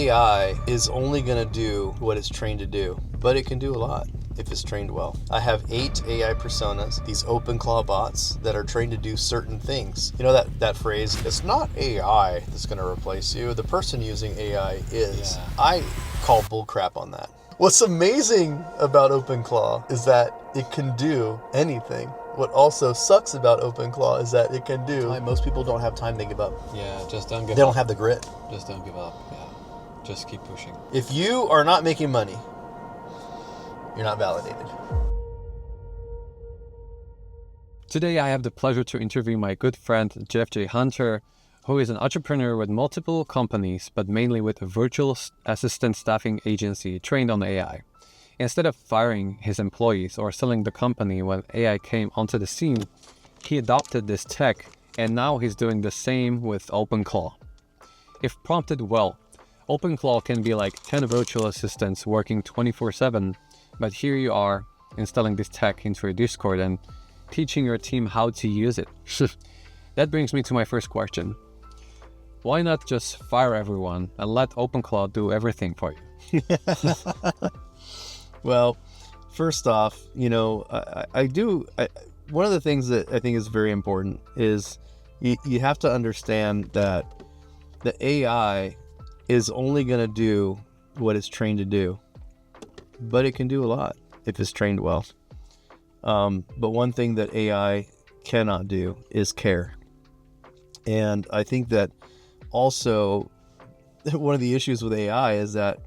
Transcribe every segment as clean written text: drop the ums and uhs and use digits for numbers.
AI is only going to do what it's trained to do, but it can do a lot if it's trained well. I have 8 AI personas, these OpenClaw bots that are trained to do certain things. You know that phrase, it's not AI that's going to replace you, the person using AI is. Yeah. I call bullcrap on that. What's amazing about OpenClaw is that it can do anything. What also sucks about OpenClaw is that it can do. Most people don't have time to give up. Yeah, just don't give up. They don't have the grit. Just don't give up. Yeah, just keep pushing. If you are not making money, you're not validated. Today, I have the pleasure to interview my good friend, Jeff J. Hunter, who is an entrepreneur with multiple companies, but mainly with a virtual assistant staffing agency trained on AI. Instead of firing his employees or selling the company when AI came onto the scene, he adopted this tech, and now he's doing the same with OpenClaw. If prompted well, OpenClaw can be like 10 virtual assistants working 24/7, but here you are installing this tech into your Discord and teaching your team how to use it. That brings me to my first question. Why not just fire everyone and let OpenClaw do everything for you? Well, first off, one of the things that I think is very important is you have to understand that the AI is only going to do what it's trained to do, but it can do a lot if it's trained well. But one thing that AI cannot do is care. And I think that also one of the issues with AI is that,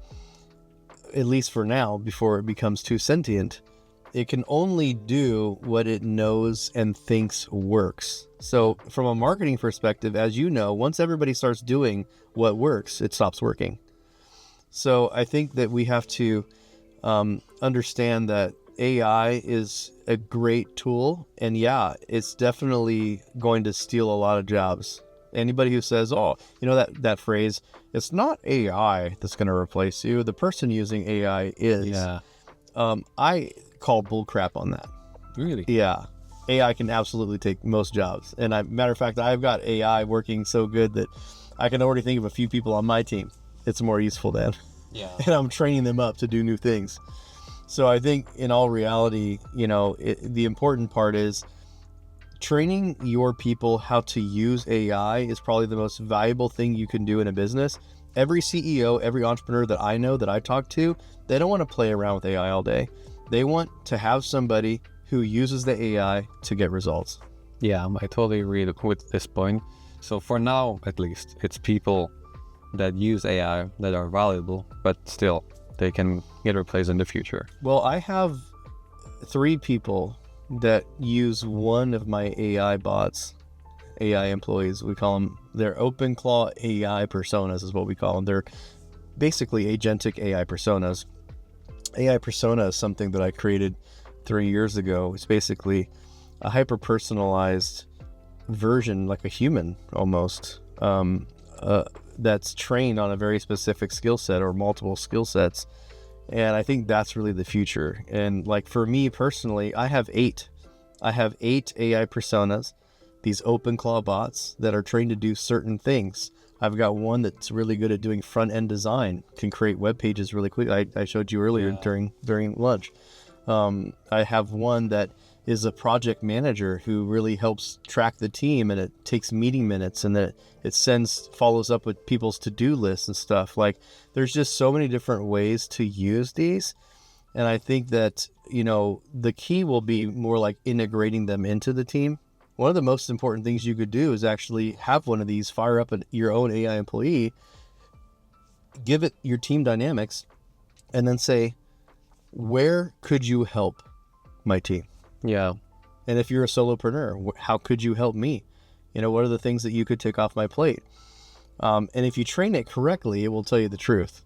at least for now, before it becomes too sentient, it can only do what it knows and thinks works. So from a marketing perspective, as you know, once everybody starts doing what works, it stops working. So I think that we have to understand that AI is a great tool, and yeah, it's definitely going to steal a lot of jobs. Anybody who says, that phrase, it's not AI that's going to replace you, the person using AI is. Yeah. I call bullcrap on that. Really? Yeah. AI can absolutely take most jobs. And matter of fact, I've got AI working so good that I can already think of a few people on my team it's more useful than. Yeah. And I'm training them up to do new things. So I think in all reality, the important part is training your people how to use AI is probably the most valuable thing you can do in a business. Every CEO, every entrepreneur that I know, that I talk to, they don't want to play around with AI all day. They want to have somebody who uses the AI to get results. Yeah, I totally agree with this point. So for now, at least, it's people that use AI that are valuable, but still they can get replaced in the future. Well, I have 3 people that use one of my AI bots, AI employees. We call them, they're OpenClaw AI personas is what we call them. They're basically agentic AI personas. AI persona is something that I created 3 years ago. It's basically a hyper-personalized version, like a human almost, that's trained on a very specific skill set or multiple skill sets. And I think that's really the future. And like for me personally, I have 8 AI personas, these OpenClaw bots that are trained to do certain things. I've got one that's really good at doing front-end design, can create web pages really quick. I showed you earlier during lunch. I have one that is a project manager who really helps track the team, and it takes meeting minutes, and it follows up with people's to-do lists and stuff. Like, there's just so many different ways to use these. And I think that, the key will be more like integrating them into the team. One of the most important things you could do is actually have one of these, fire up your own AI employee, give it your team dynamics, and then say, where could you help my team? Yeah. And if you're a solopreneur, how could you help me? What are the things that you could take off my plate? And if you train it correctly, it will tell you the truth.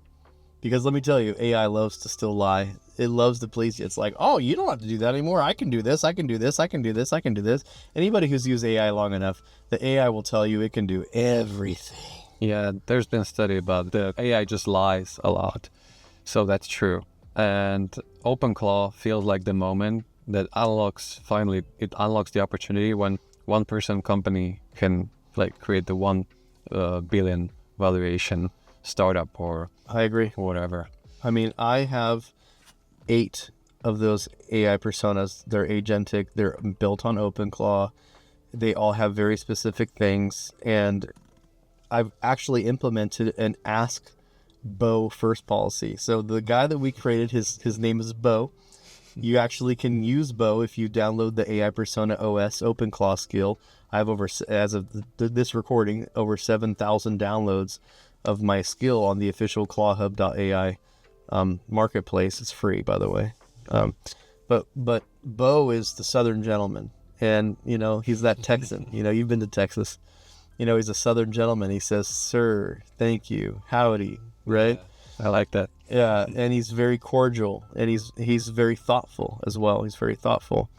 Because let me tell you, AI loves to still lie. It loves to please you. It's like, oh, you don't have to do that anymore. I can do this. I can do this. I can do this. I can do this. Anybody who's used AI long enough, the AI will tell you it can do everything. Yeah, there's been a study about the AI just lies a lot. So that's true. And OpenClaw feels like the moment that unlocks the opportunity when one person company can create the 1 billion valuation startup or I agree. whatever. I mean, I have 8 of those AI personas. They're agentic. They're built on OpenClaw. They all have very specific things. And I've actually implemented an Ask Bo first policy. So the guy that we created, his name is Bo. You actually can use Bo if you download the AI Persona OS OpenClaw skill. I have as of this recording, over 7,000 downloads of my skill on the official clawhub.ai marketplace. It's free, by the way. But Bo is the Southern gentleman, and he's that Texan. You've been to Texas. He's a Southern gentleman. He says, "Sir, thank you, howdy," right? I like that. Yeah, and he's very cordial, and he's very thoughtful as well. He's very thoughtful.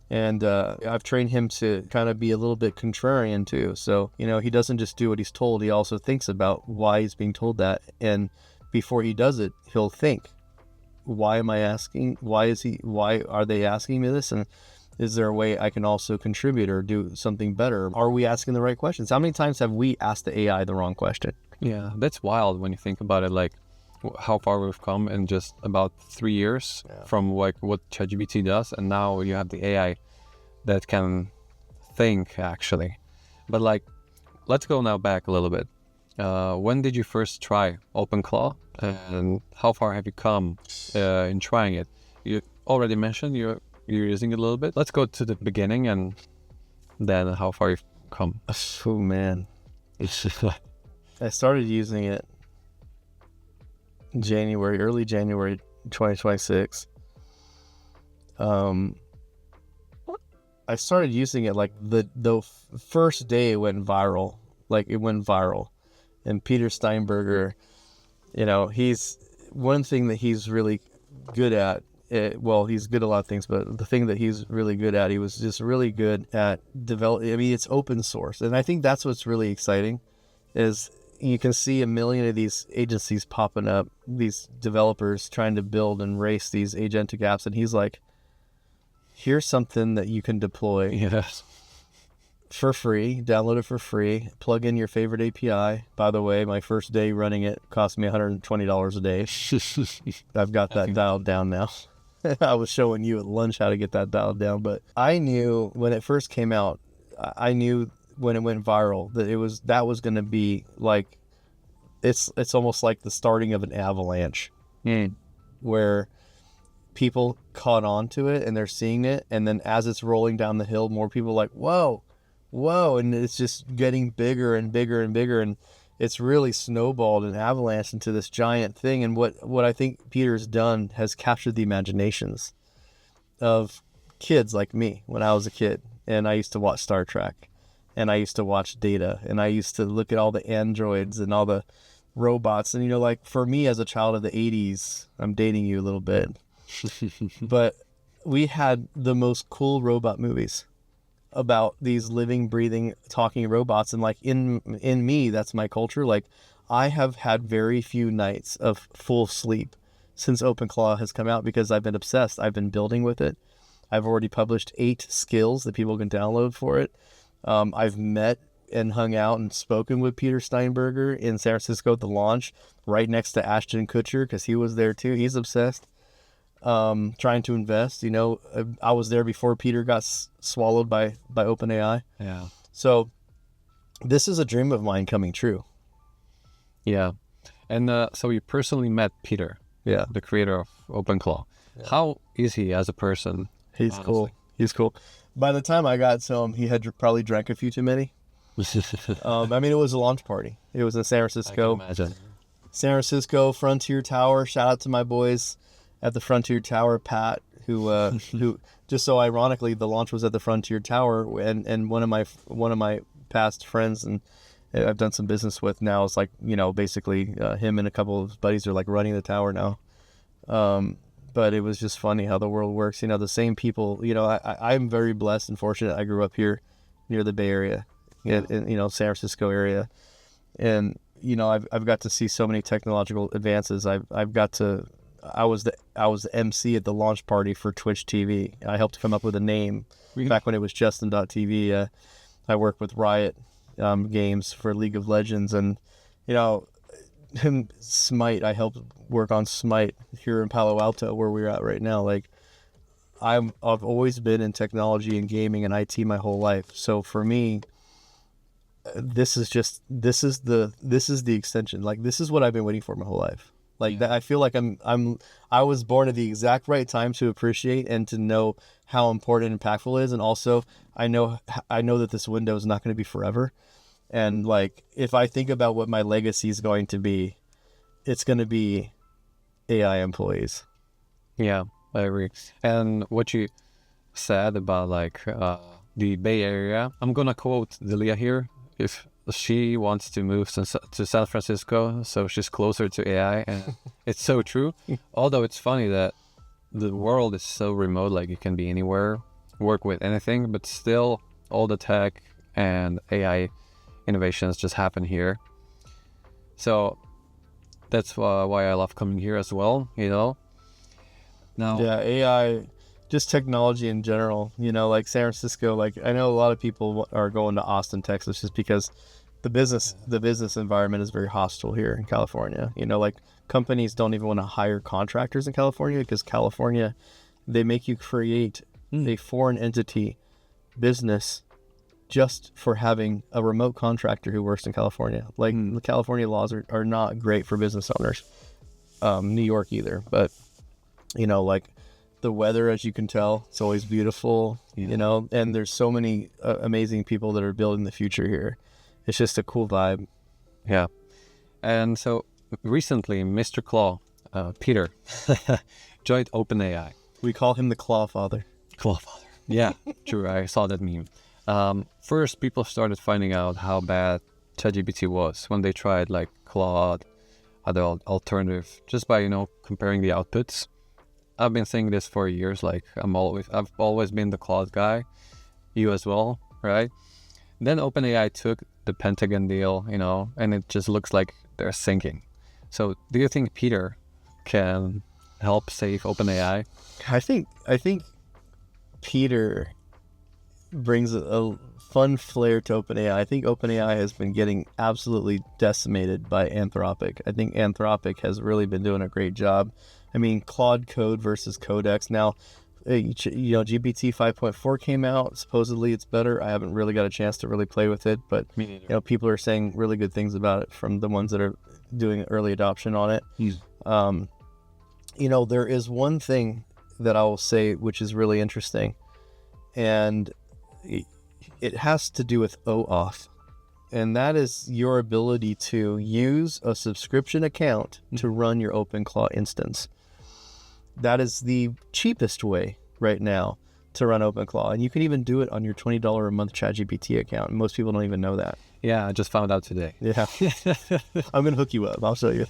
And I've trained him to kind of be a little bit contrarian too. So, he doesn't just do what he's told. He also thinks about why he's being told that. And before he does it, he'll think, why am I asking? Why are they asking me this? And is there a way I can also contribute or do something better? Are we asking the right questions? How many times have we asked the AI the wrong question? Yeah, that's wild when you think about it, like how far we've come in just about 3 years from like what ChatGPT does, and now you have the AI that can think actually. But like, let's go now back a little bit. When did you first try OpenClaw, and how far have you come in trying it? You already mentioned you're using it a little bit. Let's go to the beginning and then how far you've come. Oh man, I started using it early January 2026. I started using it like the first day it went viral. Like it went viral. And Peter Steinberger, he's one thing that he's really good at. He's good at a lot of things, but the thing that he's really good at, he was just really good at developing. I mean, it's open source. And I think that's what's really exciting is you can see a million of these agencies popping up, these developers trying to build and race these agentic apps. And he's like, here's something that you can deploy for free, download it for free, plug in your favorite API. By the way, my first day running it cost me $120 a day. I've got that dialed down now. I was showing you at lunch how to get that dialed down, but I knew when it first came out, I knew when it went viral that was going to be like, it's almost like the starting of an avalanche where people caught on to it and they're seeing it. And then as it's rolling down the hill, more people are like, whoa. And it's just getting bigger and bigger and bigger. And it's really snowballed and avalanche into this giant thing. And what I think Peter's done has captured the imaginations of kids like me when I was a kid. And I used to watch Star Trek. And I used to watch Data, and I used to look at all the androids and all the robots. And, like for me as a child of the 80s, I'm dating you a little bit, but we had the most cool robot movies about these living, breathing, talking robots. And like in me, that's my culture. Like I have had very few nights of full sleep since OpenClaw has come out because I've been obsessed. I've been building with it. I've already published 8 skills that people can download for it. I've met and hung out and spoken with Peter Steinberger in San Francisco at the launch, right next to Ashton Kutcher, because he was there too. He's obsessed, trying to invest. I was there before Peter got swallowed by OpenAI. Yeah. So this is a dream of mine coming true. Yeah. And so you personally met Peter, the creator of OpenClaw. Yeah. How is he as a person? He's honestly cool. He's cool. By the time I got to him, he had probably drank a few too many. I mean, it was a launch party. It was in San Francisco. I can imagine. San Francisco, Frontier Tower. Shout out to my boys at the Frontier Tower, Pat, who just so ironically, the launch was at the Frontier Tower, and one of my past friends and I've done some business with now is like, basically him and a couple of his buddies are like running the tower now. But it was just funny how the world works. The same people, I'm very blessed and fortunate. I grew up here near the Bay Area, in San Francisco area. And, I've got to see so many technological advances. I was the MC at the launch party for Twitch TV. I helped come up with a name back when it was Justin.tv. I worked with Riot Games for League of Legends. And, Smite. I helped work on Smite here in Palo Alto, where we're at right now. Like, I've always been in technology and gaming and IT my whole life. So for me, this is the extension. Like, this is what I've been waiting for my whole life. Like that, I feel like I was born at the exact right time to appreciate and to know how important and impactful it is. And also, I know that this window is not going to be forever. And like, if I think about what my legacy is going to be, it's going to be AI employees. Yeah, I agree. And what you said about like the Bay Area, I'm gonna quote Delia here. If she wants to move to San Francisco, so she's closer to AI, and it's so true. Although it's funny that the world is so remote, like you can be anywhere, work with anything, but still all the tech and AI innovations just happen here. So that's why I love coming here as well, you know. Now, Yeah, AI, just technology in general, like San Francisco, like I know a lot of people are going to Austin, Texas, just because the business environment is very hostile here in California. Like companies don't even want to hire contractors in California because California, they make you create a foreign entity business just for having a remote contractor who works in California. Like the California laws are not great for business owners. New York either, but like the weather, as you can tell, it's always beautiful, and there's so many amazing people that are building the future here. It's just a cool vibe. yeah. And so recently, Mr. Claw, Peter, joined OpenAI. We call him the Claw Father. Claw Father. Yeah, true. I saw that meme. First, people started finding out how bad ChatGPT was when they tried like Claude, other alternative, just by comparing the outputs. I've been saying this for years. Like I've always been the Claude guy. You as well, right? Then OpenAI took the Pentagon deal, and it just looks like they're sinking. So, do you think Peter can help save OpenAI? I think Peter brings a fun flair to OpenAI. I think OpenAI has been getting absolutely decimated by Anthropic. I think Anthropic has really been doing a great job. I mean, Claude Code versus Codex. Now, GPT 5.4 came out. Supposedly it's better. I haven't really got a chance to really play with it, but Me neither. people are saying really good things about it from the ones that are doing early adoption on it. There is one thing that I will say which is really interesting, and it has to do with OAuth, and that is your ability to use a subscription account to run your OpenClaw instance. That is the cheapest way right now to run OpenClaw, and you can even do it on your $20 a month ChatGPT account. Most people don't even know that. Yeah, I just found out today. Yeah. I'm gonna hook you up. I'll show you.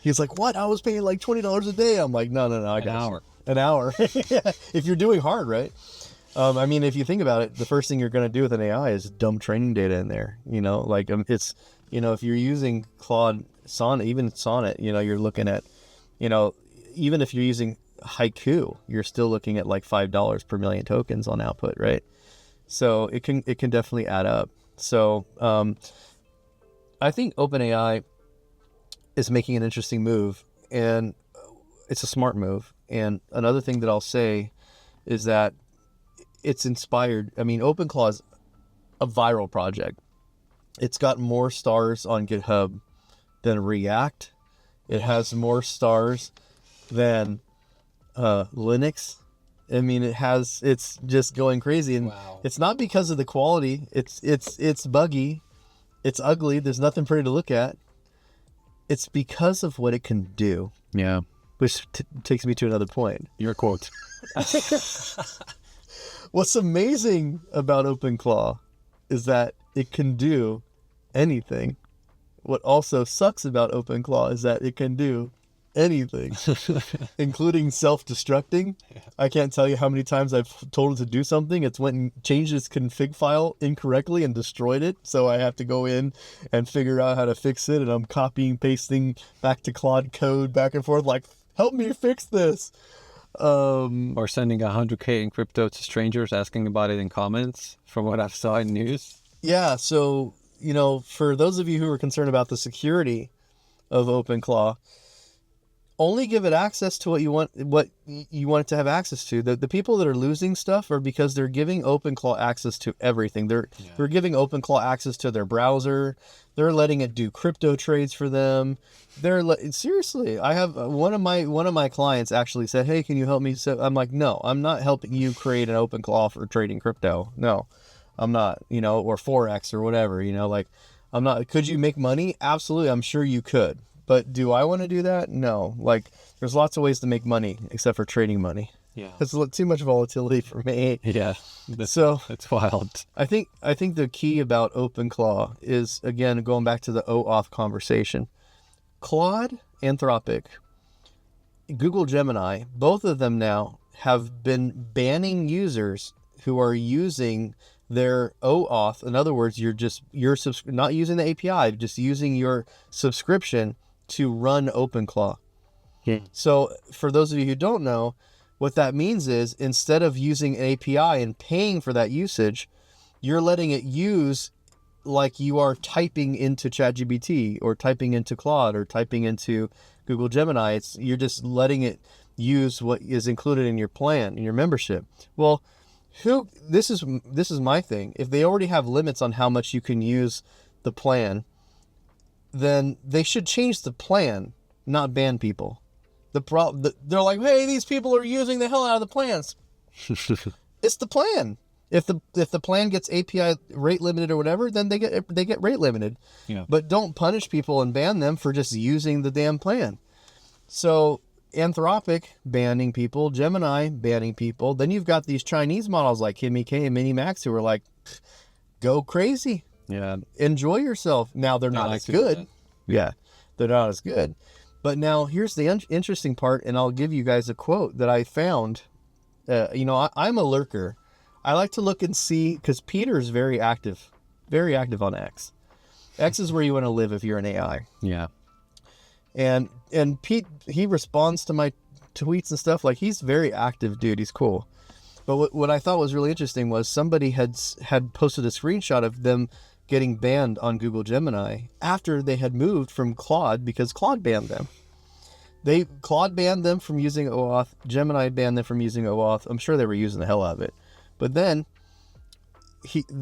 He's like, "What? I was paying like $20 a day." I'm like, "No, I got an hour." Yeah. If you're doing hard, right? I mean, if you think about it, the first thing you're going to do with an AI is dump training data in there. It's if you're using Claude, Sonnet, even Sonnet, you're looking at, even if you're using Haiku, you're still looking at like $5 per million tokens on output, right? So it can definitely add up. So I think OpenAI is making an interesting move, and it's a smart move. And another thing that I'll say is that it's inspired. I mean, OpenClaw is a viral project. It's got more stars on GitHub than React. It has more stars than Linux. I mean, it's just going crazy, and It's not because of the quality. It's buggy, it's ugly. There's nothing pretty to look at. It's because of what it can do. Yeah. Which takes me to another point. Your quote. What's amazing about OpenClaw is that it can do anything. What also sucks about OpenClaw is that it can do anything, including self-destructing. I can't tell you how many times I've told it to do something. It's went and changed its config file incorrectly and destroyed it. So I have to go in and figure out how to fix it. And I'm copying, pasting back to Claude code back and forth, like, help me fix this. Or sending 100K in crypto to strangers, asking about it in comments, from what I've saw in news. Yeah. So, for those of you who are concerned about the security, of OpenClaw, only give it access to what you want it to have access to. The people that are losing stuff are because they're giving OpenClaw access to everything. They're giving OpenClaw access to their browser. They're letting it do crypto trades for them. Seriously, I have one of my clients actually said, "Hey, can you help me?" So I'm like, "No, I'm not helping you create an OpenClaw for trading crypto. No, I'm not. Or Forex or whatever. Like, I'm not. Could you make money? Absolutely, I'm sure you could. But do I want to do that? No. Like, there's lots of ways to make money except for trading money. Yeah. It's too much volatility for me. Yeah. So it's wild. I think the key about OpenClaw is, again, going back to the OAuth conversation. Claude, Anthropic, Google Gemini, both of them now have been banning users who are using their OAuth. In other words, you're not using the API, just using your subscription to run OpenClaw. Okay. So for those of you who don't know, what that means is instead of using an API and paying for that usage, you're letting it use like you are typing into ChatGPT or typing into Claude or typing into Google Gemini. You're just letting it use what is included in your plan, in your membership. Well, this is my thing. If they already have limits on how much you can use the plan, then they should change the plan, not ban people. They're like, hey, these people are using the hell out of the plans. It's the plan. If the plan gets API rate limited or whatever, then they get rate limited. Yeah. But don't punish people and ban them for just using the damn plan. So Anthropic banning people, Gemini banning people. Then you've got these Chinese models like Kimi K and Mini Max who are like, go crazy. Yeah. Enjoy yourself. Now they're not as good. Yeah, they're not as good. But now here's the interesting part, and I'll give you guys a quote that I found. I'm a lurker. I like to look and see, because Peter is very active on X. X is where you want to live if you're an AI. Yeah. And Pete, he responds to my tweets and stuff. Like, he's very active, dude. He's cool. But what I thought was really interesting was somebody had posted a screenshot of them getting banned on Google Gemini after they had moved from Claude because Claude banned them. Claude banned them from using OAuth. Gemini banned them from using OAuth. I'm sure they were using the hell out of it. But then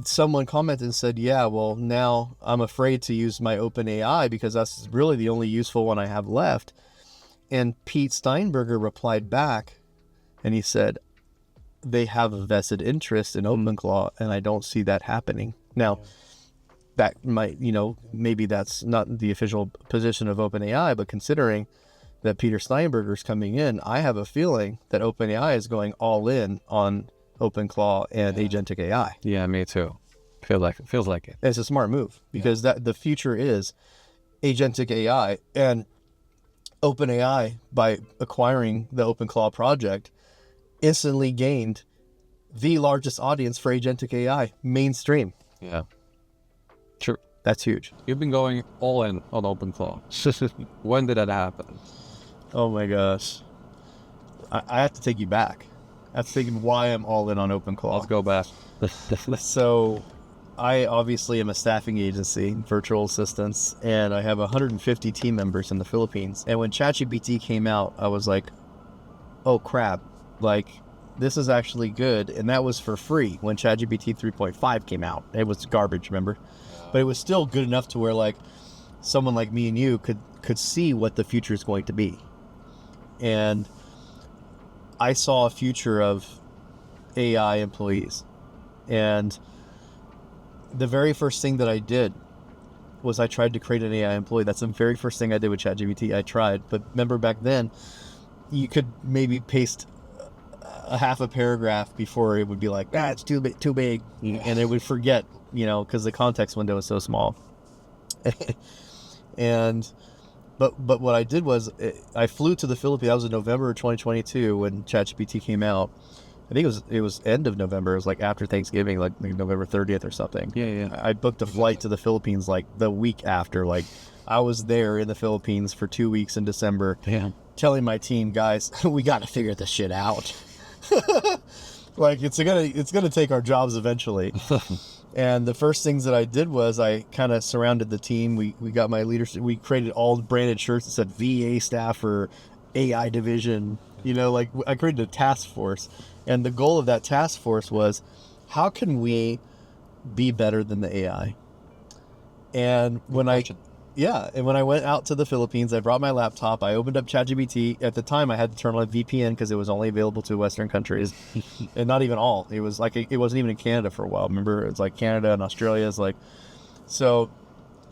someone commented and said, yeah, well, now I'm afraid to use my OpenAI because that's really the only useful one I have left. And Pete Steinberger replied back and he said, they have a vested interest in OpenClaw and I don't see that happening. Now, that might, maybe that's not the official position of OpenAI, but considering that Peter Steinberger's coming in, I have a feeling that OpenAI is going all in on OpenClaw and agentic AI. Yeah, me too. Feels like it. And it's a smart move because that the future is agentic AI, and OpenAI, by acquiring the OpenClaw project, instantly gained the largest audience for agentic AI mainstream. Yeah. True. That's huge. You've been going all in on OpenClaw. When did that happen? Oh my gosh. I have to take you back. I have to take you why I'm all in on OpenClaw. Let's go back. So I obviously am a staffing agency, virtual assistants, and I have 150 team members in the Philippines. And when ChatGPT came out, I was like, oh crap, like this is actually good. And that was for free when ChatGPT 3.5 came out. It was garbage, remember? But it was still good enough to where like someone like me and you could see what the future is going to be. And I saw a future of AI employees. And the very first thing that I did was I tried to create an AI employee. That's the very first thing I did with ChatGPT. I tried. But remember back then, you could maybe paste a half a paragraph before it would be like, it's too big. And it would forget, because the context window is so small. But what I did was I flew to the Philippines. That was in November of 2022 when ChatGPT came out. I think it was end of November. It was like after Thanksgiving, like November 30th or something. Yeah. I booked a flight to the Philippines like the week after. Like I was there in the Philippines for 2 weeks in December. Damn. Telling my team, guys, we got to figure this shit out. Like it's gonna take our jobs eventually. And the first things that I did was I kind of surrounded the team. We got my leadership. We created all branded shirts that said VA staff or AI division. Like I created a task force. And the goal of that task force was, how can we be better than the AI? And when I went out to the Philippines, I brought my laptop. I opened up ChatGPT. At the time, I had to turn on a VPN because it was only available to Western countries, and not even all. It was like it wasn't even in Canada for a while. Remember, it's like Canada and Australia is like. So,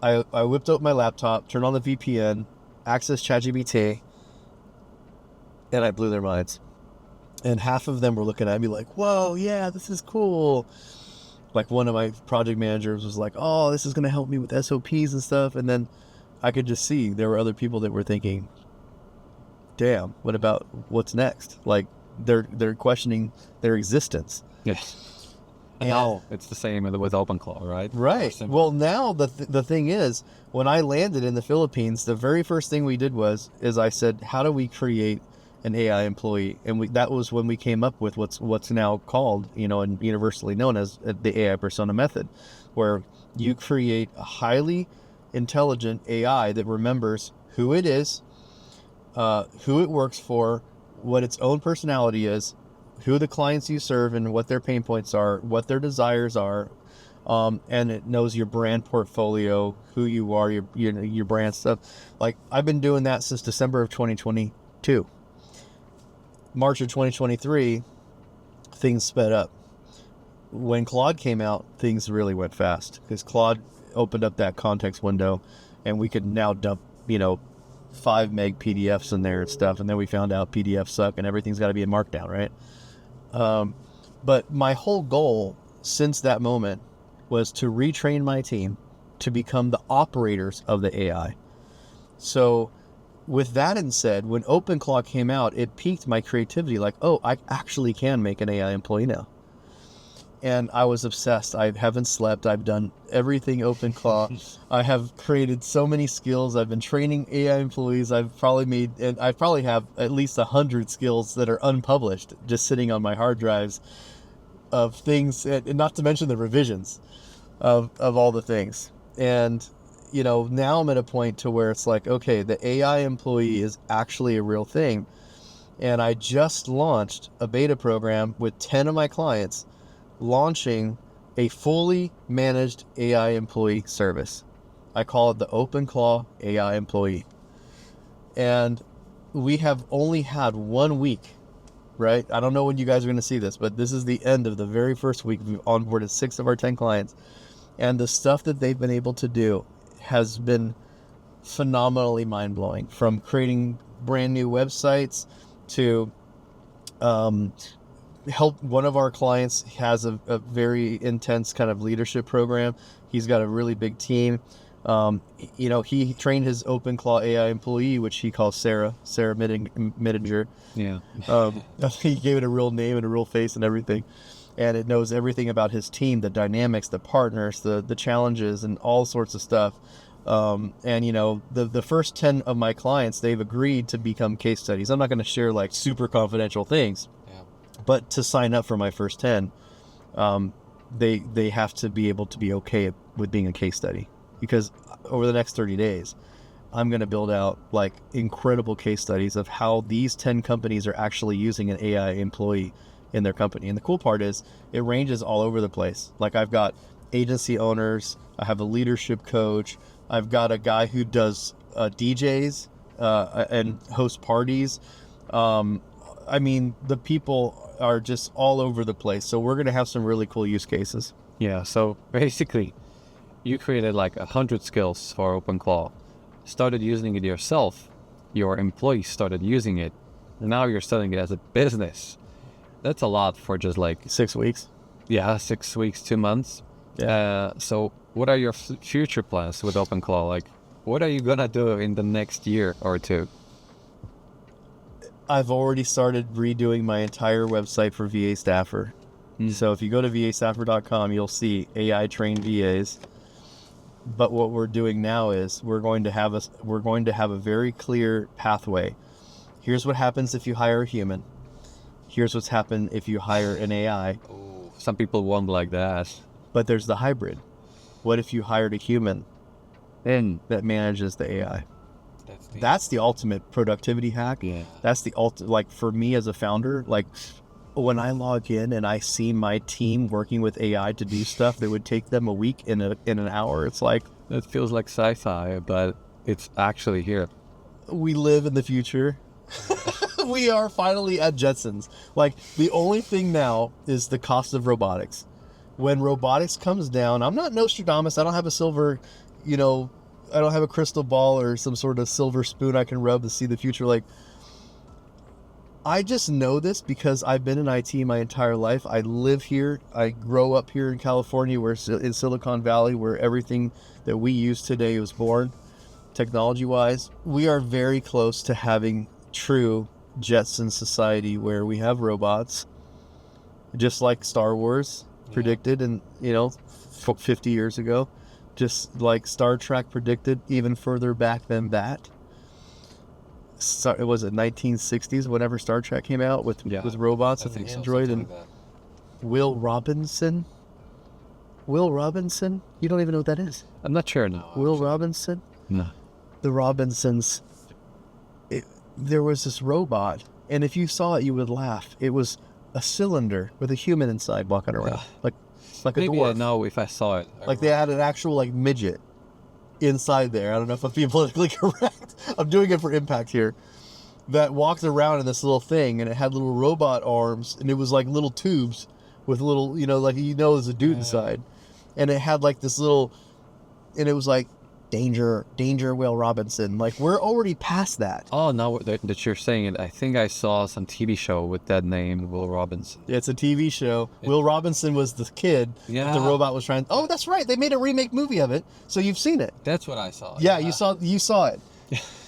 I whipped up my laptop, turned on the VPN, accessed ChatGPT, and I blew their minds. And half of them were looking at me like, "Whoa, yeah, this is cool." Like one of my project managers was like, "Oh, this is going to help me with SOPs and stuff." And then I could just see there were other people that were thinking, "Damn, what about what's next?" Like they're questioning their existence. Yes. And now it's the same with OpenClaw, right? Right. Well, now the thing is, when I landed in the Philippines, the very first thing we did is I said, "How do we create an AI employee?" And that was when we came up with what's now called, and universally known as the AI persona method, where you create a highly intelligent AI that remembers who it is, who it works for, what its own personality is, who the clients you serve and what their pain points are, what their desires are, and it knows your brand portfolio, who you are, your brand stuff. Like I've been doing that since December of 2022. March of 2023, things sped up. When Claude came out, things really went fast because Claude opened up that context window and we could now dump, 5 meg PDFs in there and stuff. And then we found out PDFs suck and everything's got to be in Markdown, right? But my whole goal since that moment was to retrain my team to become the operators of the AI. So with that in said, when OpenClaw came out, it piqued my creativity. Like, oh, I actually can make an AI employee now. And I was obsessed. I haven't slept. I've done everything OpenClaw. I have created so many skills. I've been training AI employees. I probably have at least 100 skills that are unpublished, just sitting on my hard drives of things, and not to mention the revisions of all the things. And now I'm at a point to where it's like, okay, the AI employee is actually a real thing. And I just launched a beta program with 10 of my clients, launching a fully managed AI employee service. I call it the OpenClaw AI employee. And we have only had 1 week, right? I don't know when you guys are going to see this, but this is the end of the very first week. We've onboarded 6 of our 10 clients. And the stuff that they've been able to do has been phenomenally mind-blowing, from creating brand new websites to help. One of our clients has a very intense kind of leadership program. He's got a really big team. He trained his OpenClaw AI employee, which he calls Sarah Mittinger. Yeah. He gave it a real name and a real face and everything. And it knows everything about his team, the dynamics, the partners, the challenges, and all sorts of stuff. The first 10 of my clients, they've agreed to become case studies. I'm not going to share like super confidential things, but to sign up for my first 10, they have to be able to be okay with being a case study, because over the next 30 days, I'm going to build out like incredible case studies of how these 10 companies are actually using an AI employee in their company. And the cool part is it ranges all over the place. Like I've got agency owners, I have a leadership coach, I've got a guy who does DJs and host parties. The people are just all over the place. So we're going to have some really cool use cases. Yeah, so basically you created like 100 skills for OpenClaw, started using it yourself, your employees started using it, and now you're selling it as a business. That's a lot for just like 6 weeks. Yeah, 6 weeks, 2 months. Yeah. So what are your future plans with OpenClaw? Like, what are you gonna do in the next year or two? I've already started redoing my entire website for VA Staffer. So if you go to vastaffer.com, you'll see AI trained VAs. But what we're doing now is we're going to have a very clear pathway. Here's what happens if you hire a human. Here's what's happened if you hire an AI. Oh, some people won't like that. But there's the hybrid. What if you hired a human that manages the AI? That's the ultimate productivity hack. Yeah. That's the like for me as a founder, like when I log in and I see my team working with AI to do stuff that would take them a week in an hour, it's like It feels like sci-fi, but it's actually here. we live in the future. We are finally at Jetsons. Like the only thing now is the cost of robotics. When robotics comes down, I'm not Nostradamus. I don't have a silver, I don't have a crystal ball or some sort of silver spoon I can rub to see the future. Like, I just know this because I've been in IT my entire life. I live here. I grow up here in California, in Silicon Valley, where everything that we use today was born, technology-wise. We are very close to having true Jetson society where we have robots, just like Star Wars predicted, and 50 years ago, just like Star Trek predicted even further back than that. It was 1960s whenever Star Trek came out with robots and the android and Will Robinson. You don't even know what that is. I'm not sure now. Will Robinson? No. The Robinsons. There was this robot, and if you saw it, you would laugh. It was a cylinder with a human inside walking around, like a Maybe dwarf. I know if I saw it. Like they had an actual midget inside there. I don't know if I'm being politically correct. I'm doing it for impact here. That walked around in this little thing, and it had little robot arms, and it was like little tubes with little, there's a dude inside, and it had like this little, and it was like danger, Will Robinson. Like we're already past that. Oh, now that you're saying it, I think I saw some TV show with that name, Will Robinson. It's a TV show. Will Robinson was the kid that the robot was trying. Oh, that's right. They made a remake movie of it, so you've seen it. That's what I saw. Yeah, you saw it.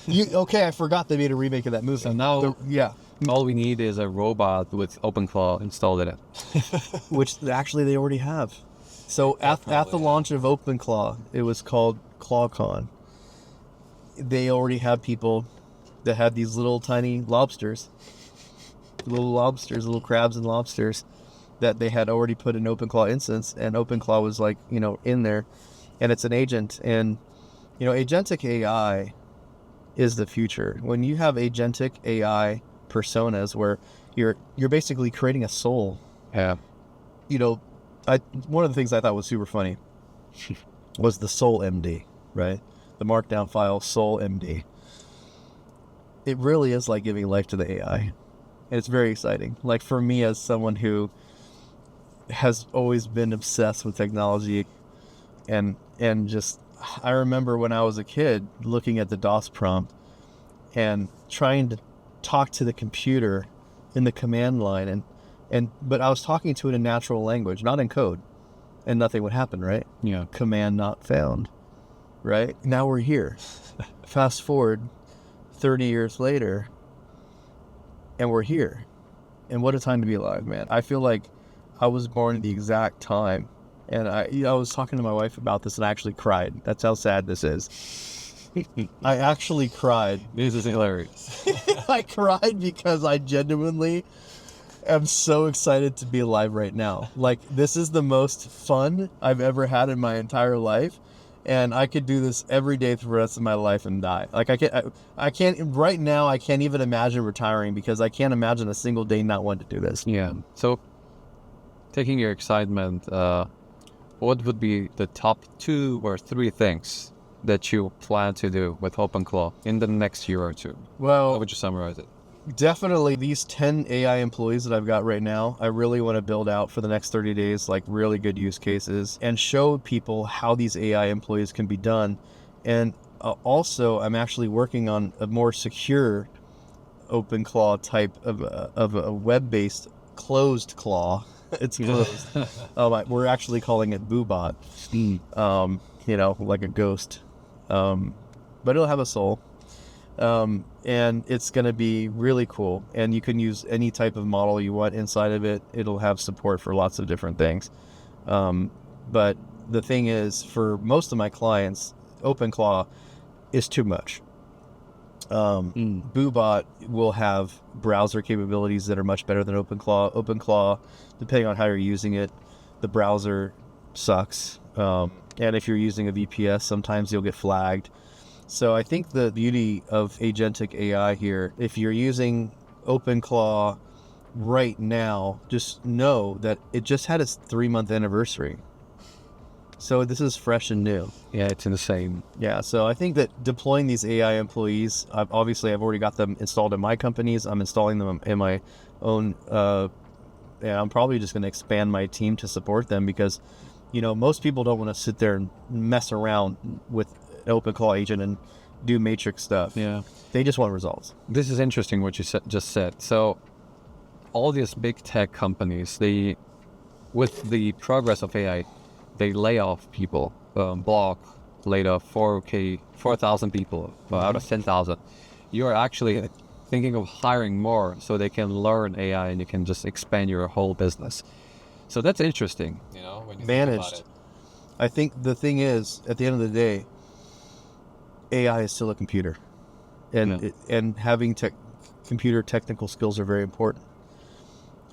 I forgot they made a remake of that movie. So now, yeah. All we need is a robot with OpenClaw installed in it. Which actually they already have. So at the launch of OpenClaw, it was called ClawCon. They already have people that had these little tiny lobsters, little crabs and lobsters that they had already put in OpenClaw instance, and OpenClaw was in there, and it's an agent, and agentic AI is the future. When you have agentic AI personas where you're basically creating a soul. Yeah. One of the things I thought was super funny was the Soul MD, right? The markdown file Soul MD. It really is like giving life to the AI. And it's very exciting. Like for me as someone who has always been obsessed with technology and just, I remember when I was a kid looking at the DOS prompt and trying to talk to the computer in the command line but I was talking to it in natural language, not in code, and nothing would happen, right? Yeah. Command not found, right? Now we're here. Fast forward 30 years later, and we're here. And what a time to be alive, man. I feel like I was born at the exact time. And I was talking to my wife about this, and I actually cried. That's how sad this is. I actually cried. This is hilarious. I cried because I genuinely am so excited to be alive right now. Like, this is the most fun I've ever had in my entire life, and I could do this every day for the rest of my life and die. Like, I can't right now. I can't even imagine retiring because I can't imagine a single day not wanting to do this. Yeah. So, taking your excitement, what would be the top 2 or 3 things that you plan to do with OpenClaw in the next year or 2? Well, how would you summarize it? Definitely these 10 AI employees that I've got right now, I really want to build out for the next 30 days, like really good use cases, and show people how these AI employees can be done. And also, I'm actually working on a more secure OpenClaw type of a web-based closed claw. It's closed. We're actually calling it Boobot, like a ghost. But it'll have a soul. And it's going to be really cool, and you can use any type of model you want inside of it. It'll have support for lots of different things. But the thing is, for most of my clients, OpenClaw is too much. Boobot will have browser capabilities that are much better than OpenClaw. OpenClaw, depending on how you're using it, the browser sucks. And if you're using a VPS, sometimes you'll get flagged. So I think the beauty of agentic AI here, if you're using OpenClaw right now, just know that it just had its 3-month anniversary. So this is fresh and new. Yeah, it's insane. Yeah, so I think that deploying these AI employees, I've already got them installed in my companies. I'm installing them in my own. I'm probably just going to expand my team to support them because, most people don't want to sit there and mess around with an OpenClaw agent and do matrix stuff. Yeah, they just want results. This is interesting what you just said. So, all these big tech companies, with the progress of AI, they lay off people. Block laid off 4,000 people out of 10,000. You're actually thinking of hiring more so they can learn AI and you can just expand your whole business. So that's interesting. When you managed. think about it. I think the thing is, at the end of the day, AI is still a computer, and and having computer technical skills are very important.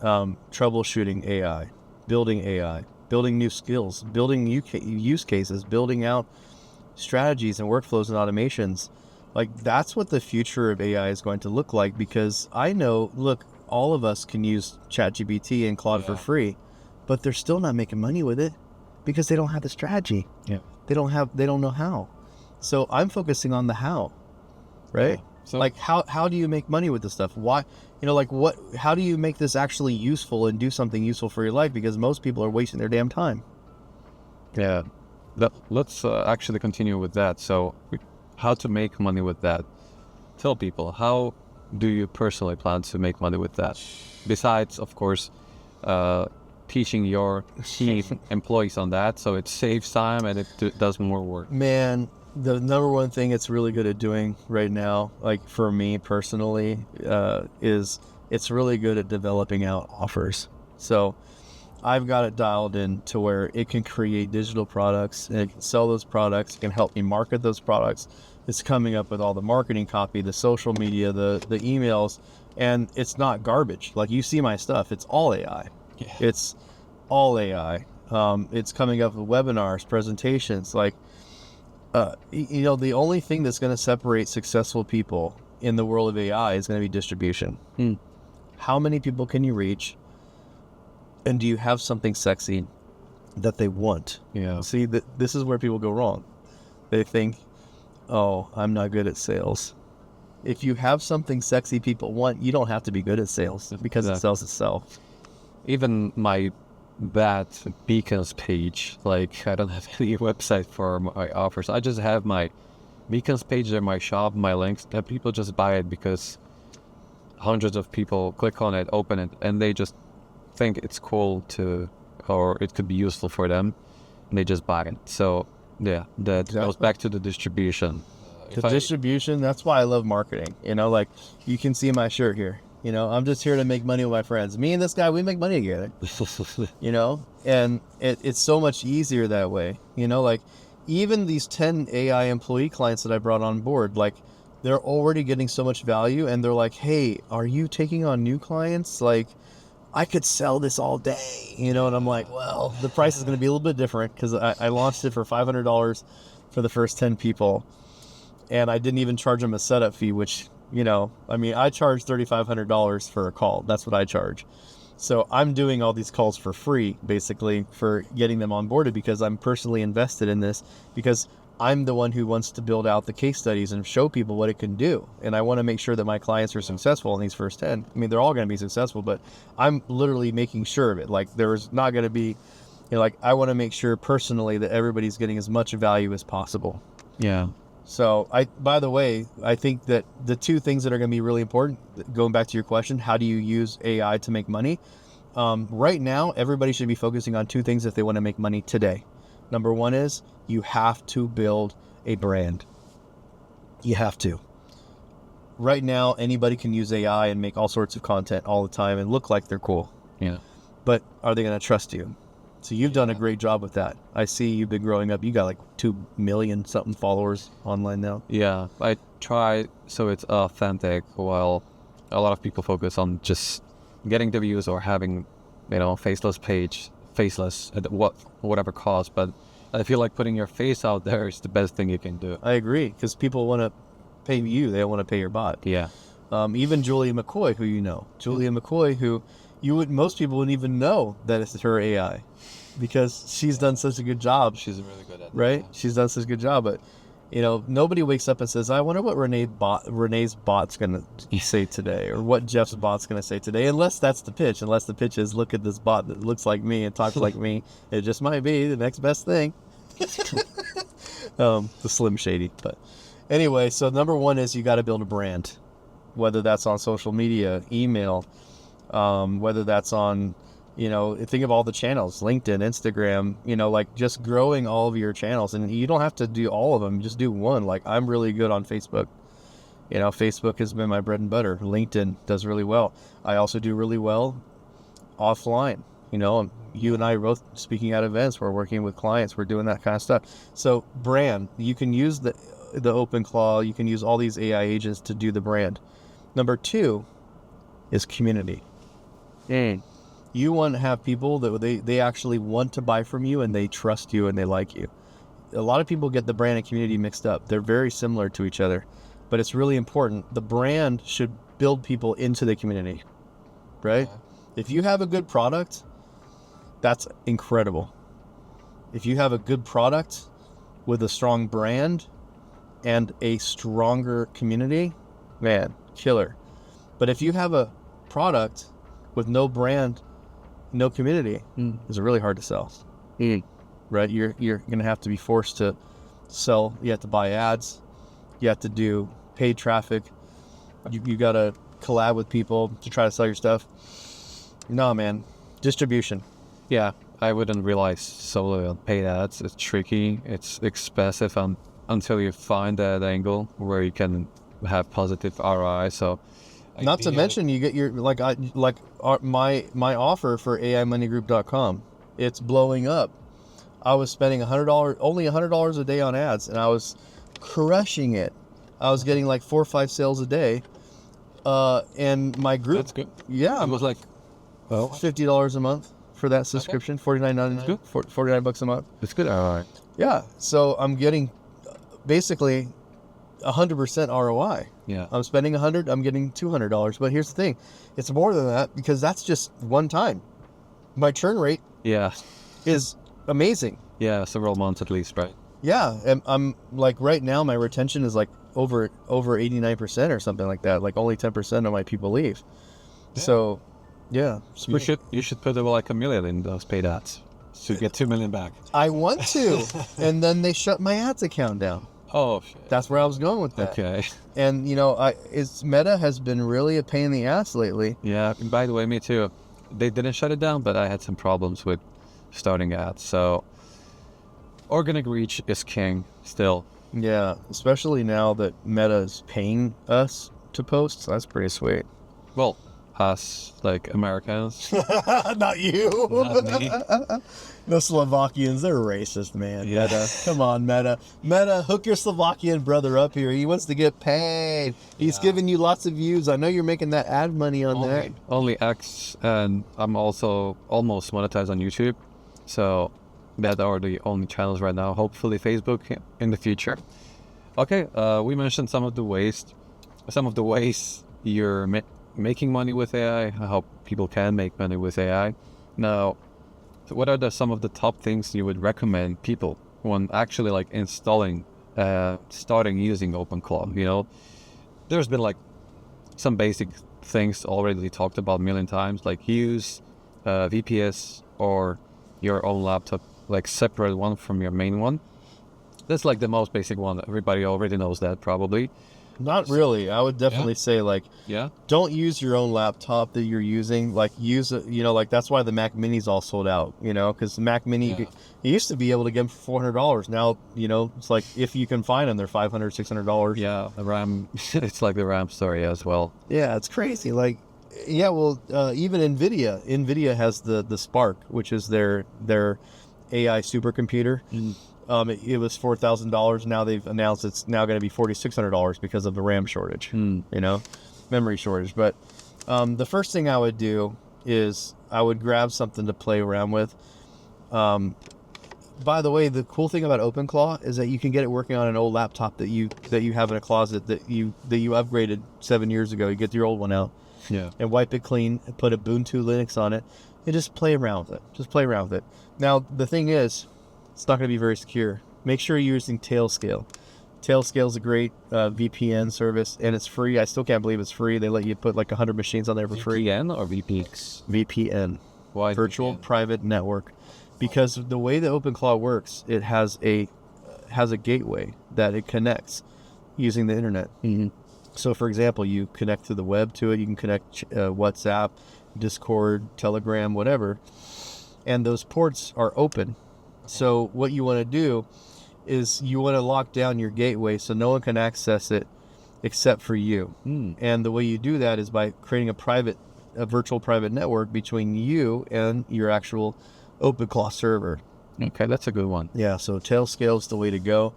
Troubleshooting AI, building new skills, building new use cases, building out strategies and workflows and automations. Like, that's what the future of AI is going to look like, because I know, look, all of us can use ChatGPT and Claude for free, but they're still not making money with it because they don't have the strategy. Yeah. They don't know how. So I'm focusing on the how, right? Yeah. So, like, how do you make money with this stuff? Why, how do you make this actually useful and do something useful for your life? Because most people are wasting their damn time. yeah, let's actually continue with that. So how to make money with that? Tell people, how do you personally plan to make money with that? Besides, of course, teaching your team employees on that, so it saves time and it does more work. Man, the number one thing it's really good at doing right now, like for me personally, is it's really good at developing out offers. So I've got it dialed in to where it can create digital products and it can sell those products. It can help me market those products. It's coming up with all the marketing copy, the social media, the emails, and it's not garbage. Like, you see my stuff, it's all AI. Yeah. It's all AI. It's coming up with webinars, presentations. Like, the only thing that's going to separate successful people in the world of AI is going to be distribution. How many people can you reach? And do you have something sexy that they want? Yeah. See, this is where people go wrong. They think, oh, I'm not good at sales. If you have something sexy people want, you don't have to be good at sales because it sells itself. Even that beacons page, like, I don't have any website for my offers. I just have my beacons page in my shop, my links, and people just buy it because hundreds of people click on it, open it, and they just think it's cool or it could be useful for them, and they just buy it. So yeah, that goes back to the distribution. Distribution, that's why I love marketing. Like, you can see my shirt here. I'm just here to make money with my friends. Me and this guy, we make money together. And it's so much easier that way. Like, even these 10 AI employee clients that I brought on board, like, they're already getting so much value, and they're like, hey, are you taking on new clients? Like, I could sell this all day, and I'm like, well, the price is going to be a little bit different because I launched it for $500 for the first 10 people, and I didn't even charge them a setup fee, which, I charge $3,500 for a call. That's what I charge. So I'm doing all these calls for free, basically, for getting them onboarded because I'm personally invested in this, because I'm the one who wants to build out the case studies and show people what it can do. And I want to make sure that my clients are successful in these first 10. They're all going to be successful, but I'm literally making sure of it. Like, there's not going to be, I want to make sure personally that everybody's getting as much value as possible. Yeah. So by the way, I think that the two things that are going to be really important, going back to your question, how do you use AI to make money? Right now, everybody should be focusing on two things if they want to make money today. Number one is you have to build a brand. You have to. Right now, anybody can use AI and make all sorts of content all the time and look like they're cool. Yeah. But are they going to trust you? So you've done a great job with that. I see you've been growing up. You got like 2 million something followers online now. Yeah, I try so it's authentic, while a lot of people focus on just getting the views or having, faceless page faceless at whatever cost. But I feel like putting your face out there is the best thing you can do. I agree, because people want to pay you. They don't want to pay your bot. Yeah. Even Julia McCoy, who you know. Julia McCoy, who most people wouldn't even know that it's her AI, because she's done such a good job. She's really good at it. Right? Yeah. She's done such a good job, but nobody wakes up and says, I wonder what Renee's bot's going to say today, or what Jeff's bot's going to say today, unless that's the pitch. Unless the pitch is, look at this bot that looks like me and talks like me. It just might be the next best thing. The Slim Shady. But anyway, so number one is you got to build a brand, whether that's on social media, email, whether that's on, think of all the channels, LinkedIn, Instagram, like just growing all of your channels. And you don't have to do all of them, just do one. Like, I'm really good on Facebook. Facebook has been my bread and butter. LinkedIn does really well. I also do really well offline. You and I are both speaking at events. We're working with clients. We're doing that kind of stuff. So brand, you can use the OpenClaw. You can use all these AI agents to do the brand. Number two is community. You want to have people that they actually want to buy from you, and they trust you and they like you. A lot of people get the brand and community mixed up. They're very similar to each other, but it's really important. The brand should build people into the community, right? If you have a good product, that's incredible. If you have a good product with a strong brand and a stronger community, man, killer. But if you have a product with no brand, no community, it's really hard to sell. Right? You're going to have to be forced to sell. You have to buy ads. You have to do paid traffic. You got to collab with people to try to sell your stuff. No, man. Distribution. Yeah, I wouldn't realize solely on paid ads. It's tricky. It's expensive until you find that angle where you can have positive ROI. So, not to mention, you get your my offer for AIMoneyGroup.com. It's blowing up. I was spending only $100 a day on ads, and I was crushing it. I was getting like 4 or 5 sales a day. And my group, that's good. Yeah, it was like $50 a month for that subscription. Okay. $49.99, $49 a month. It's good ROI. Yeah, so I'm getting basically 100% ROI. Yeah, I'm spending $100, I'm getting $200. But here's the thing, it's more than that, because that's just one time. My churn rate, is amazing. Yeah, several months at least, right? Yeah, and I'm like, right now my retention is like over 89% or something like that. Like, only 10% of my people leave. Yeah. So, yeah, you should put like $1 million in those paid ads to get $2 million back. I want to, and then they shut my ads account down. Oh shit. That's where I was going with that. Okay. And Meta has been really a pain in the ass lately. Yeah. And by the way, me too. They didn't shut it down, but I had some problems with starting ads. So organic reach is king still. Yeah, especially now that Meta is paying us to post. So that's pretty sweet. Well, us, like Americans. Not you. Not me. The Slovakians, they're racist, man. Yeah. Meta. Come on, Meta. Meta, hook your Slovakian brother up here. He wants to get paid. He's giving you lots of views. I know you're making that ad money on there. Only X, and I'm also almost monetized on YouTube. So that are the only channels right now. Hopefully Facebook in the future. Okay, we mentioned some of the ways you're making money with AI, how people can make money with AI. Now, what are some of the top things you would recommend people when actually like starting using OpenClaw? There's been like some basic things already talked about a million times, like use VPS or your own laptop, like separate one from your main one. That's like the most basic one. Everybody already knows that probably. Not really. I would definitely say don't use your own laptop that you're using. Like use it, like that's why the Mac Mini's all sold out, because the Mac Mini, you used to be able to get them for $400. Now, it's like, if you can find them, they're $500, $600. Yeah. The RAM, it's like the RAM story as well. Yeah. It's crazy. Like, yeah, well, even NVIDIA has the Spark, which is their AI supercomputer. It was $4,000. Now they've announced it's now going to be $4,600 because of the RAM shortage, memory shortage. But the first thing I would do is I would grab something to play around with. By the way, the cool thing about OpenClaw is that you can get it working on an old laptop that you have in a closet that you upgraded 7 years ago. You get your old one out, and wipe it clean, and put Ubuntu Linux on it, and just play around with it. Just play around with it. Now the thing is, it's not going to be very secure. Make sure you're using Tailscale. Tailscale is a great VPN service, and it's free. I still can't believe it's free. They let you put like 100 machines on there for free. VPN or VPX? VPN. Why Virtual VPN? Private Network. Because the way the OpenClaw works, it has a gateway that it connects using the internet. Mm-hmm. So, for example, you connect to the web to it. You can connect WhatsApp, Discord, Telegram, whatever, and those ports are open. So, what you want to do is you want to lock down your gateway so no one can access it except for you. And the way you do that is by creating a virtual private network between you and your actual OpenClaw server. Okay, that's a good one. Yeah, so Tailscale is the way to go.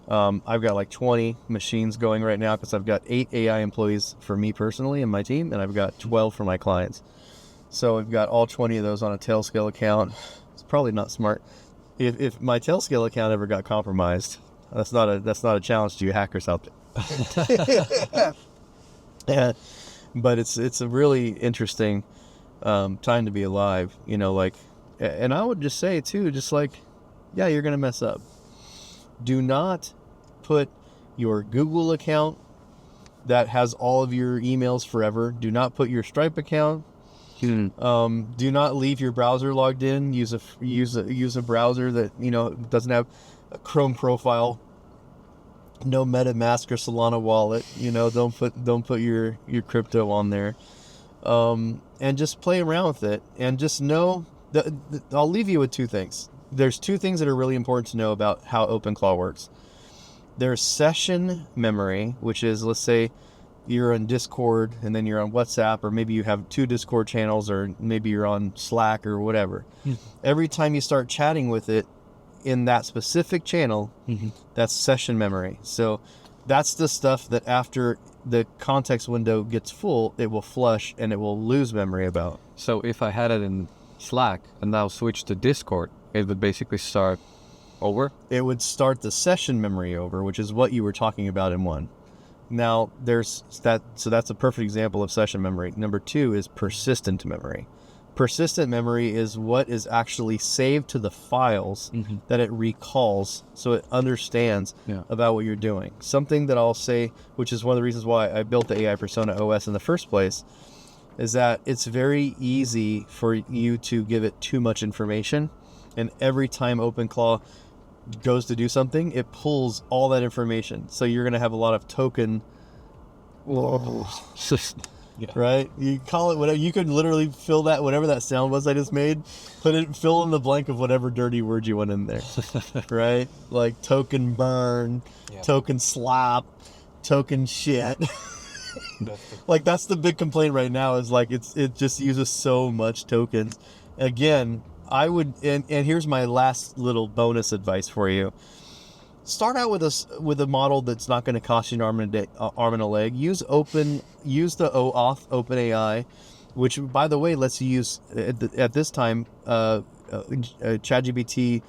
I've got like 20 machines going right now because I've got 8 AI employees for me personally and my team, and I've got 12 for my clients. So I've got all 20 of those on a Tailscale account. It's probably not smart. If my Tailscale account ever got compromised, that's not a challenge to you hackers out there. Yeah, but it's a really interesting time to be alive. You know, like. And I would just say, too, just like, yeah, you're going to mess up. Do not put your Google account that has all of your emails forever. Do not put your Stripe account. Do not leave your browser logged in. Use a browser that, doesn't have a Chrome profile. No MetaMask or Solana wallet. Don't put your crypto on there. And just play around with it. And just know... I'll leave you with 2 things. There's 2 things that are really important to know about how OpenClaw works. There's session memory, which is, let's say you're on Discord and then you're on WhatsApp, or maybe you have 2 Discord channels, or maybe you're on Slack or whatever. Every time you start chatting with it in that specific channel, that's session memory. So that's the stuff that after the context window gets full, it will flush and it will lose memory about. So if I had it in Slack and now switch to Discord, it would basically start over? It would start the session memory over, which is what you were talking about in 1. Now, there's that, so that's a perfect example of session memory. Number 2 is persistent memory. Persistent memory is what is actually saved to the files that it recalls, so it understands about what you're doing. Something that I'll say, which is one of the reasons why I built the AI Persona OS in the first place, is that it's very easy for you to give it too much information, and every time OpenClaw goes to do something, it pulls all that information. So you're going to have a lot of token, right? You call it whatever. You could literally fill that, whatever that sound was I just made, fill in the blank of whatever dirty word you want in there, right? Like token burn, token slap, token shit. Like that's the big complaint right now is like it just uses so much tokens. Again, I would and here's my last little bonus advice for you. Start out with a model that's not going to cost you an arm and a leg. Use the OAuth OpenAI, which by the way lets you use at this time ChatGPT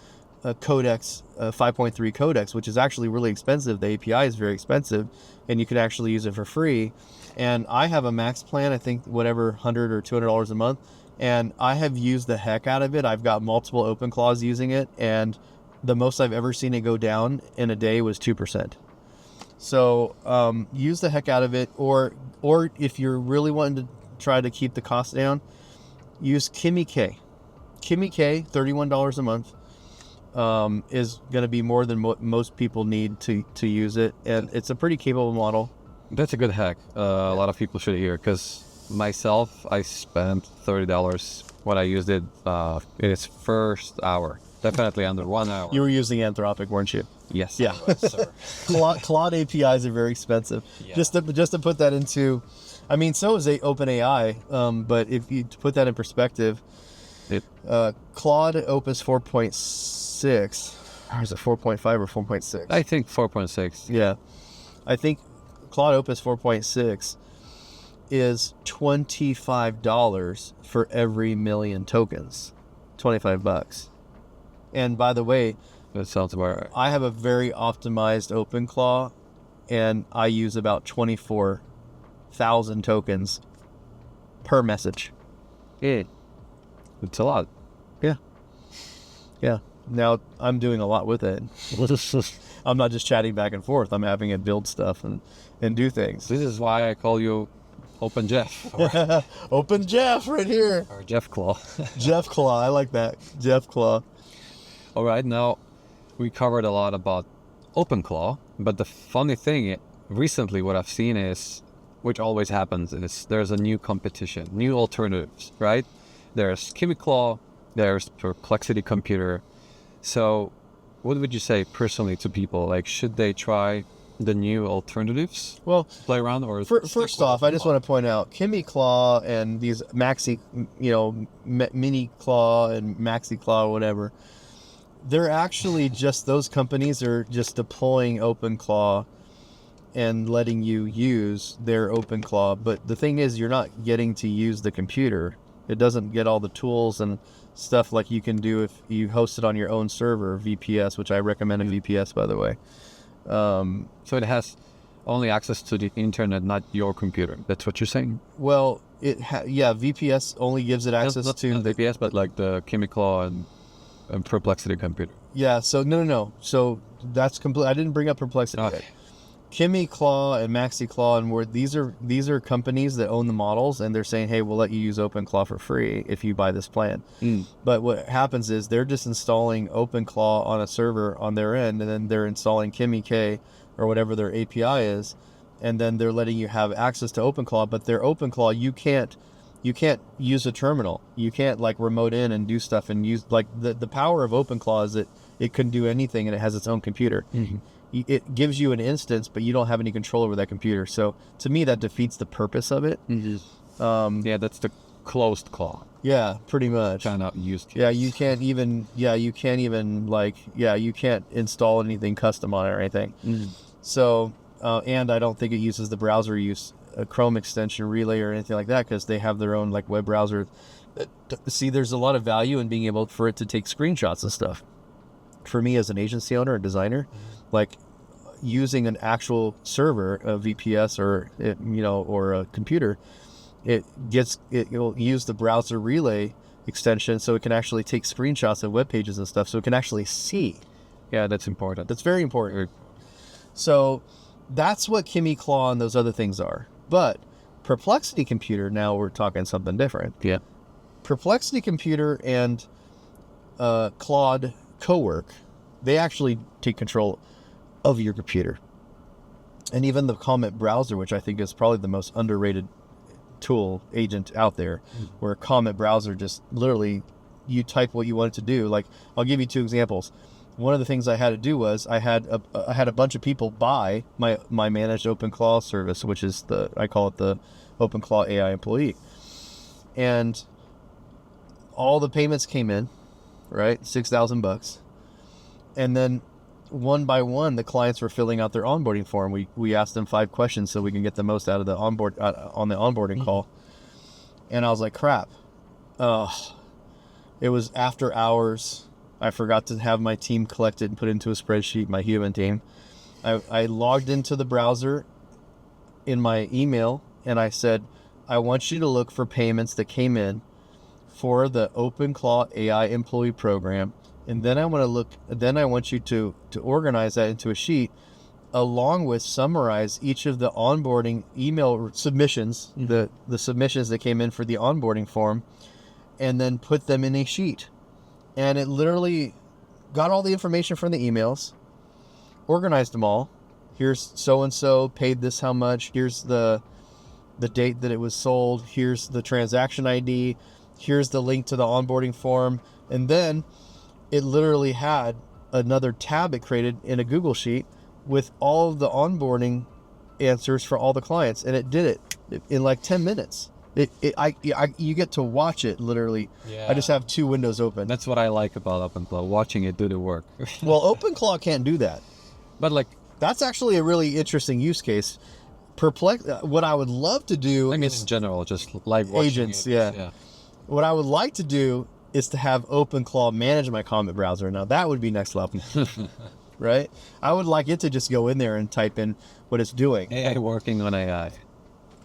Codex 5.3 Codex, which is actually really expensive. The API is very expensive, and you can actually use it for free. And I have a max plan, I think whatever, $100 or $200 a month, and I have used the heck out of it. I've got multiple OpenClaws using it, and the most I've ever seen it go down in a day was 2%. So use the heck out of it, or if you're really wanting to try to keep the cost down, use Kimi K. Kimi K, $31 a month. Is going to be more than what most people need to use it, and it's a pretty capable model. That's a good hack. A lot of people should hear, because myself, I spent $30 when I used it in its first hour. Definitely under 1 hour. You were using Anthropic, weren't you? Yes. Yeah. I was, sir. Claude APIs are very expensive. Yeah. Just to put that into, I mean, so is OpenAI. But if you to put that in perspective, Claude Opus 4.6, or is it 4.5 or 4.6? I think 4.6. Yeah, I think Claude Opus 4.6 is $25 for every million tokens. $25. And by the way, That sounds about right. I have a very optimized OpenClaw, and I use about 24,000 tokens per message. It's a lot. Yeah. Now I'm doing a lot with it. I'm not just chatting back and forth. I'm having it build stuff and do things. This is why I call you Open Jeff or, Open Jeff right here. or Jeff Claw. Jeff Claw. I like that. Jeff Claw. All right, now we covered a lot about OpenClaw, but the funny thing recently, what I've seen is, which always happens, is there's a new competition, new alternatives, right? There's KimiClaw, there's Perplexity Computer. So what would you say personally to people? Like, should they try the new alternatives? Well, play around, or first off, I just want to point out KimiClaw and these Mini Claw and Maxi Claw, whatever. They're actually just, those companies are just deploying OpenClaw and letting you use their OpenClaw. But the thing is, you're not getting to use the computer. It doesn't get all the tools and stuff like you can do if you host it on your own server, VPS, which I recommend a VPS, by the way. So it has only access to the internet, not your computer. That's what you're saying? Well, VPS only gives it access not to the VPS, but like the KimiClaw and Perplexity Computer. Yeah, so no. So that's complete. I didn't bring up Perplexity yet. KimiClaw and MaxiClaw, and these are companies that own the models, and they're saying, hey, we'll let you use OpenClaw for free if you buy this plan. But what happens is they're just installing OpenClaw on a server on their end, and then they're installing KimiK or whatever their API is, and then they're letting you have access to OpenClaw. But their OpenClaw, you can't use a terminal. You can't like remote in and do stuff and use, like, the power of OpenClaw is that it can do anything, and it has its own computer. It gives you an instance, but you don't have any control over that computer. So to me, that defeats the purpose of it. Yeah, that's the closed claw. Yeah, pretty much. Kind of use case. You can't even you can't install anything custom on it or anything. So, and I don't think it uses the browser use a Chrome extension Relay or anything like that, because they have their own like web browser. See, there's a lot of value in being able for it to take screenshots and stuff. For me as an agency owner and designer, like using an actual server, a VPS or a computer, it'll use the browser Relay extension, so it can actually take screenshots of web pages and stuff, so it can actually see. Yeah, that's important. That's very important. So that's what KimiClaw and those other things are. But Perplexity Computer, now we're talking something different. Yeah. Perplexity Computer and Claude Cowork, they actually take control of your computer. And even the Comet browser, which I think is probably the most underrated tool agent out there, where Comet browser just literally, you type what you want it to do. Like, I'll give you two examples. One of the things I had to do was I had a bunch of people buy my managed OpenClaw service, which is I call it the OpenClaw AI employee. And all the payments came in, right? $6,000. And then one by one, the clients were filling out their onboarding form. We asked them 5 questions so we can get the most out of the on the onboarding call. And I was like, crap. It was after hours. I forgot to have my team collected and put into a spreadsheet, my human team. I logged into the browser in my email, and I said, I want you to look for payments that came in for the OpenClaw AI employee program. And then I want you to organize that into a sheet, along with summarize each of the onboarding email submissions, the submissions that came in for the onboarding form, and then put them in a sheet. And it literally got all the information from the emails, organized them all. Here's so-and-so paid this how much. Here's the date that it was sold. Here's the transaction ID. Here's the link to the onboarding form. And then it literally had another tab it created in a Google Sheet with all of the onboarding answers for all the clients. And it did it in like 10 minutes. You get to watch it literally. Yeah. I just have 2 windows open. That's what I like about OpenClaw, watching it do the work. Well, OpenClaw can't do that. But like, that's actually a really interesting use case. What I would love to do I mean, is in general, just like watching agents. it. Yeah. What I would like to do is to have OpenClaw manage my comment browser. Now that would be next level, right? I would like it to just go in there and type in what it's doing. AI working on AI.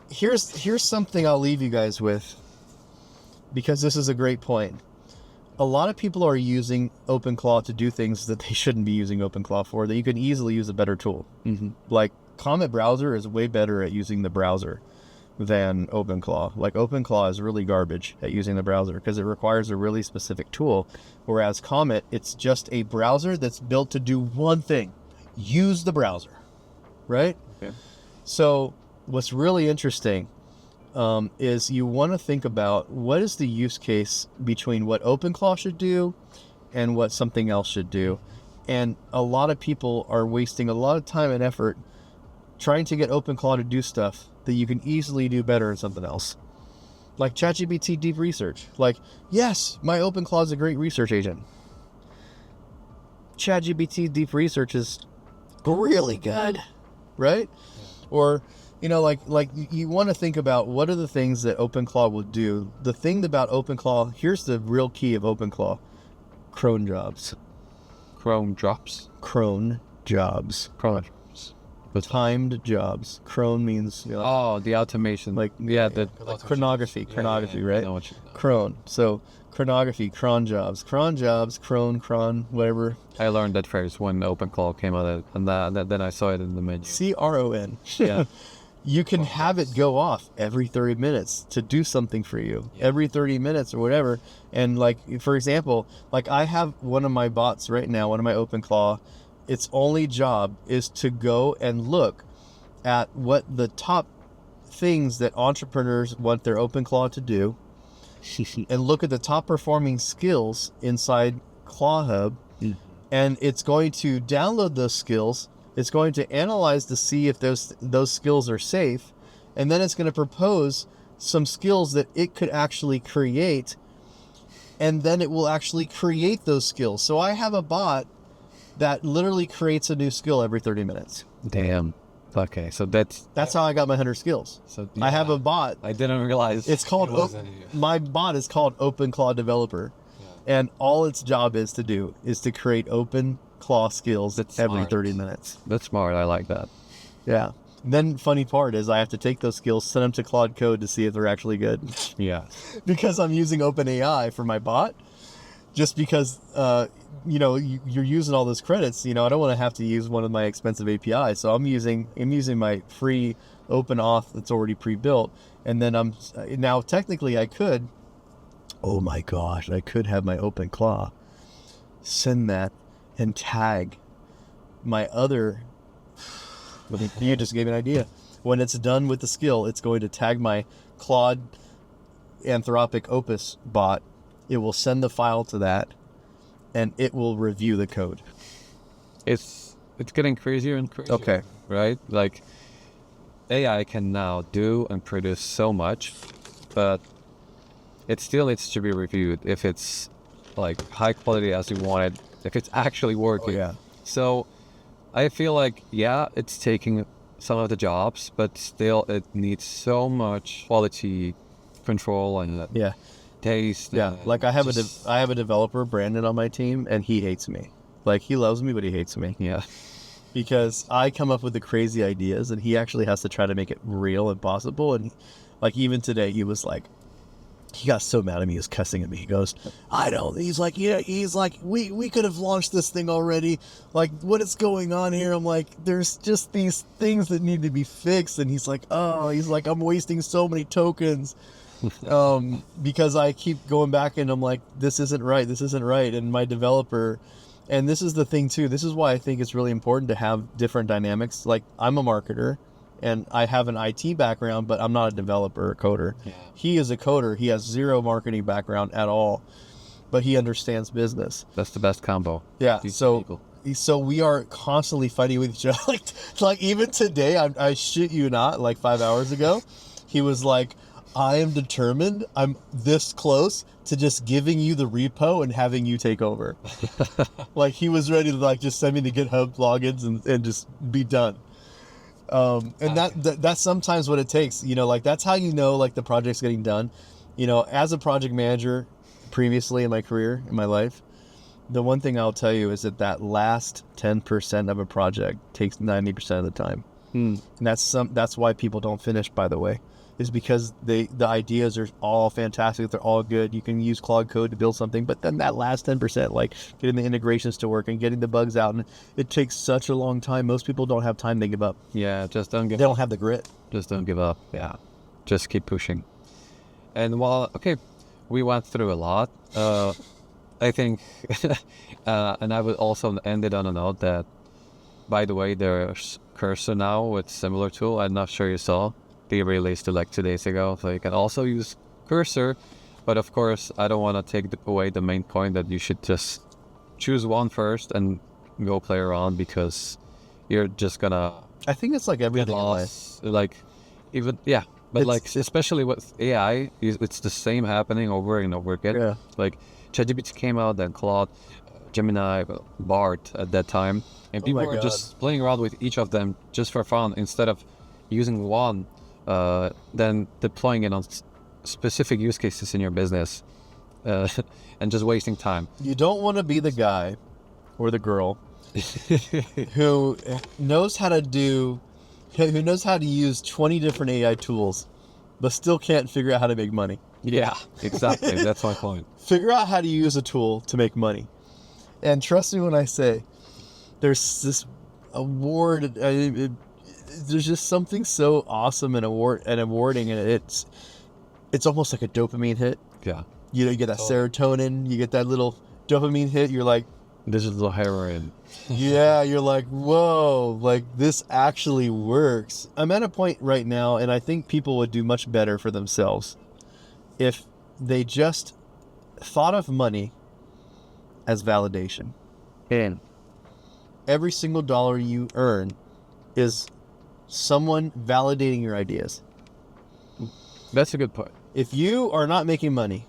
Here's something I'll leave you guys with, because this is a great point. A lot of people are using OpenClaw to do things that they shouldn't be using OpenClaw for, that you can easily use a better tool. Like Comet Browser is way better at using the browser than OpenClaw. Like OpenClaw is really garbage at using the browser because it requires a really specific tool, whereas Comet, it's just a browser that's built to do one thing: use the browser, right? Okay. So what's really interesting is you want to think about what is the use case between what OpenClaw should do and what something else should do. And a lot of people are wasting a lot of time and effort trying to get OpenClaw to do stuff that you can easily do better in something else. Like ChatGPT Deep Research. Like, yes, my OpenClaw is a great research agent. ChatGPT Deep Research is really good, right? Or, you know, like you want to think about what are the things that OpenClaw will do. The thing about OpenClaw, here's the real key of OpenClaw: cron jobs. Chrome drops. Cron jobs. Chrome. Timed jobs. Cron means, you know, Oh, the automation. like chronography, Yeah, right? I know what you know. Cron. So chronography, cron jobs, cron, whatever. I learned that phrase when OpenClaw came out, and then I saw it in the menu. CRON. Yeah. You can have it go off every 30 minutes to do something for you, every 30 minutes or whatever. And like, for example, like I have one of my bots right now, one of my OpenClaw, its only job is to go and look at what the top things that entrepreneurs want their OpenClaw to do and look at the top performing skills inside ClawHub. And it's going to download those skills. It's going to analyze to see if those skills are safe. And then it's going to propose some skills that it could actually create. And then it will actually create those skills. So I have a bot that literally creates a new skill every 30 minutes. Damn. Okay, so that's how I got my 100 skills. So I have a bot. I didn't realize It's called my bot is called OpenClaw Developer, and all its job is to create OpenClaw skills That's every smart. 30 minutes. That's smart. I like that. Yeah. Then funny part is I have to take those skills, send them to Claude Code to see if they're actually good, Yeah. because I'm using OpenAI for my bot. Just because you're using all those credits, I don't want to have to use one of my expensive APIs. So I'm using my free OpenAuth that's already pre-built, and then now technically I could. Oh my gosh, I could have my OpenClaw send that and tag my other. You just gave me an idea. When it's done with the skill, it's going to tag my Claude Anthropic Opus bot. It will send the file to that, and it will review the code. It's getting crazier and crazier. Okay. Right? Like, AI can now do and produce so much, but it still needs to be reviewed if it's like high quality as you want it, if it's actually working. Oh, yeah. So I feel like, it's taking some of the jobs, but still it needs so much quality control and Yeah. taste. Yeah. and Like I have just- a developer, Brandon, on my team, and he hates me. Like he loves me, but he hates me Yeah. because I come up with the crazy ideas, and he actually has to try to make it real and possible. And like even today, he was like, he got so mad at me, he was cussing at me. He goes, I don't. He's like, we could have launched this thing already. Like, what is going on here? I'm like, there's just these things that need to be fixed. And he's like, I'm wasting so many tokens. Because I keep going back and I'm like, this isn't right. And my developer, and this is the thing too, this is why I think it's really important to have different dynamics. Like I'm a marketer and I have an IT background, but I'm not a developer or coder. Yeah. He is a coder. He has zero marketing background at all, but he understands business. That's the best combo. Yeah. These So people. So we are constantly fighting with each other. like even today, I shit you not, like 5 hours ago, he was like, I am determined. I'm this close to just giving you the repo and having you take over. Like he was ready to like just send me the GitHub logins and just be done. And that's sometimes what it takes. Like that's how like the project's getting done. As a project manager, previously in my career, in my life, the one thing I'll tell you is that last 10% of a project takes 90% of the time. And that's why people don't finish, by the way, is because the ideas are all fantastic. They're all good. You can use Claude Code to build something, but then that last 10%, like getting the integrations to work and getting the bugs out, and it takes such a long time. Most people don't have time. They give up. Yeah, just don't give They don't have the grit. Just don't give up. Yeah. Just keep pushing. And we went through a lot. I think, and I would also end it on a note that, by the way, there's Cursor now with similar tool. I'm not sure you saw. They released it like 2 days ago. So you can also use Cursor. But of course, I don't want to take away the main point that you should just choose one first and go play around, because you're just gonna I think it's like everything in life. lost. Like, even, yeah. But especially with AI, it's the same happening over and over again. Yeah. Like, ChatGPT came out, then Claude, Gemini, Bard at that time, and people were just playing around with each of them just for fun, instead of using one, then deploying it on specific use cases in your business, and just wasting time. You don't want to be the guy or the girl who knows how to use 20 different AI tools, but still can't figure out how to make money. Yeah, exactly. That's my point. Figure out how to use a tool to make money. And trust me when I say, there's this award. There's just something so awesome and awarding, and it's almost like a dopamine hit. Yeah. You get that serotonin. You get that little dopamine hit. You're like, digital heroin. yeah, you're like, whoa, like this actually works. I'm at a point right now, and I think people would do much better for themselves if they just thought of money as validation. And every single dollar you earn is someone validating your ideas. That's a good point. If you are not making money,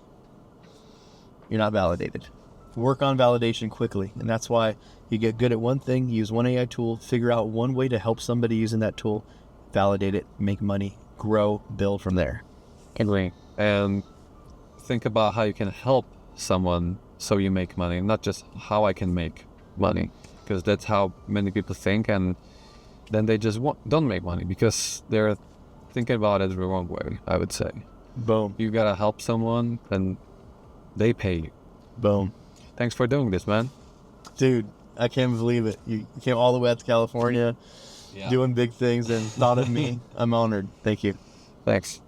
you're not validated. Work on validation quickly, and that's why you get good at one thing, use one AI tool, figure out one way to help somebody using that tool, validate it, make money, grow, build from there. And think about how you can help someone so you make money, not just how I can make money, because that's how many people think, and then they just don't make money because they're thinking about it the wrong way, I would say. Boom. You gotta help someone, and they pay you. Boom. Thanks for doing this, man. Dude, I can't believe it. You came all the way out to California, doing big things, and thought of me. I'm honored. Thank you. Thanks.